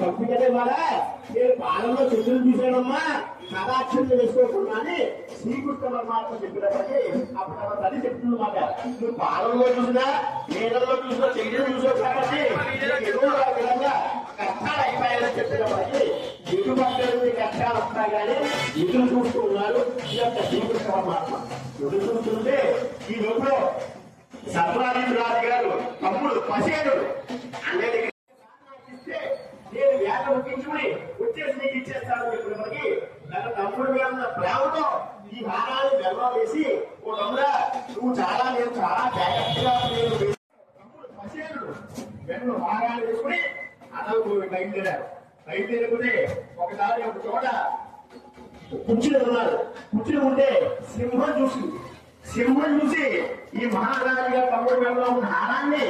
భక్తి కదా ఇవాళ నేను పాలనలో చెట్టులు చూసానమ్మా కథాక్షరం వేసుకోకుండా అని శ్రీకృష్ణ పరమాత్మ చెప్పినప్పటికీ అప్పుడు తల్లి చెప్తుంది మాట నువ్వు పాలనలో చూసినా నీళ్ళలో చూసినా చెయ్యలు చూసావు కాబట్టి విధంగా కష్టాలు అయిపోయాయని చెప్పినప్పటికీ ఎటు పక్కన కష్టాలు వస్తాయి కానీ ఎదురు చూస్తూ ఉన్నారు ఈ యొక్క శ్రీకృష్ణ పరమాత్మ ఎదురు చూస్తుంటే ఈ లోపల సర్వాదీప్ రాజు గారు తమ్ముడు పసేనుడు అనే నేను వేట ముగించుకుని వచ్చేసి నీకు ఇచ్చేస్తాను చెప్పినప్పటికీ తన తమ్ముడు మీద ఉన్న ప్రేమతో ఈ హారాన్ని బెల్లం వేసి ఓ తమ్ముడా నువ్వు నేను చాలా జాగ్రత్తగా తమ్ముడు పసేనుడు వెన్ను హారాన్ని వేసుకుని అదవు బయలుదేరారు బయలుదేరకుంటే ఒకసారి ఒక చోట కుర్చీలు ఉన్నారు కుర్చీలు ఉంటే సింహం చూసి ఈ మహారాజు గారి తమ్ముడు వెళ్ళలో ఉన్న హారాన్ని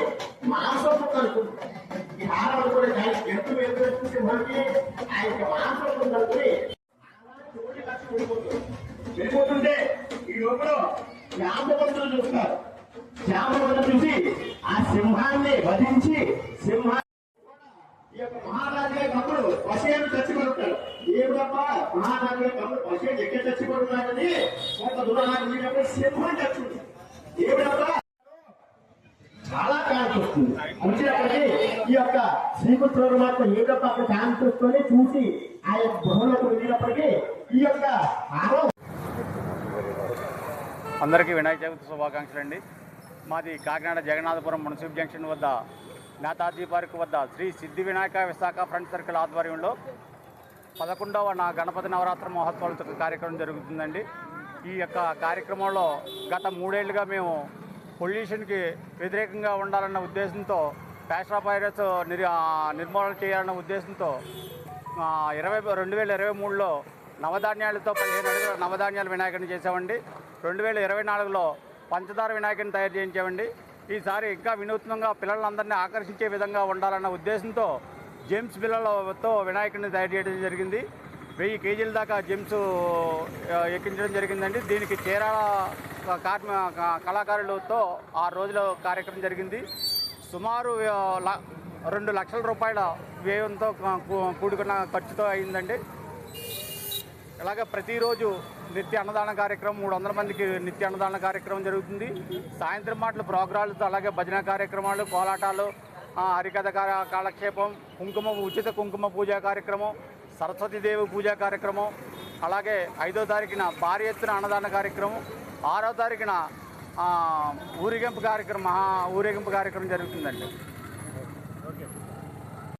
మాంసం అనుకుంటుంది ఈ హారం అనుకునే ఎత్తు ఎత్తు సింహానికి ఆ యొక్క మాంసం అనుకుని వెళ్ళిపోతుంటే ఈ లోపల జాంబవంతులు చూస్తారు జాంబవంతులు చూసి ఆ సింహాన్ని వధించి ఈ యొక్క మహారాజు గారి తమ్ముడు పసేను చచ్చిపడుతాడు ఏమిటప్ప మహారాజు గారి తమ్ముడు పసేను ఎక్కడ చచ్చిపడుతున్నాడని కొంత దూరం సింహం చచ్చుకుంటాడు ఏమిటప్ప చాలా కాంతి వస్తుంది అంతేకాని ఈ యొక్క శ్రీకృష్ణ పరమాత్మ ఏమిటప్ప అక్కడ కాంతి వస్తుంది చూసి ఆ యొక్క గృహలోకి వెళ్ళినప్పటికీ ఈ యొక్క అందరికీ వినాయక చవితి శుభాకాంక్షలు అండి. మాది కాకినాడ జగన్నాథపురం మున్సిపల్ జంక్షన్ వద్ద నేతాజీ పార్క్ వద్ద శ్రీ సిద్ధి వినాయక విశాఖ ఫ్రంట్ సర్కిల్ ఆధ్వర్యంలో 11వ గణపతి నవరాత్రి మహోత్సవాల కార్యక్రమం జరుగుతుందండి. ఈ యొక్క కార్యక్రమంలో గత 3 ఏళ్లుగా మేము పొల్యూషన్కి వ్యతిరేకంగా ఉండాలన్న ఉద్దేశంతో ప్లాస్టర్ ఆఫ్ పారిస్ నిర్మూలన చేయాలన్న ఉద్దేశంతో 2023లో నవధాన్యాలతో 15 అడుగుల నవధాన్యాల వినాయకుడిని చేసామండి. 2024లో పంచదార వినాయకుడిని తయారు చేయించామండి. ఈసారి ఇంకా వినూత్నంగా పిల్లలందరినీ ఆకర్షించే విధంగా ఉండాలన్న ఉద్దేశంతో జెమ్స్ పిల్లలతో వినాయకుడిని తయారు చేయడం జరిగింది. 1000 కేజీల దాకా జెమ్స్ ఎక్కించడం జరిగిందండి. దీనికి చీరాల కళాకారులతో 6 రోజుల కార్యక్రమం జరిగింది. సుమారు 2 లక్షల రూపాయల వ్యయంతో కూడుకున్న ఖర్చుతో అయిందండి. ఇలాగే ప్రతిరోజు నిత్య అన్నదాన కార్యక్రమం 300 మందికి నిత్య అన్నదాన కార్యక్రమం జరుగుతుంది. సాయంత్రం మాటలు ప్రోగ్రాలతో అలాగే భజన కార్యక్రమాలు, కోలాటాలు, హరికథ కాలక్షేపం, ఉచిత కుంకుమ పూజా కార్యక్రమం, సరస్వతీదేవి పూజా కార్యక్రమం, అలాగే 5వ తారీఖున భారీ ఎత్తున అన్నదాన కార్యక్రమం, 6వ తారీఖున ఊరేగింపు కార్యక్రమం జరుగుతుందండి.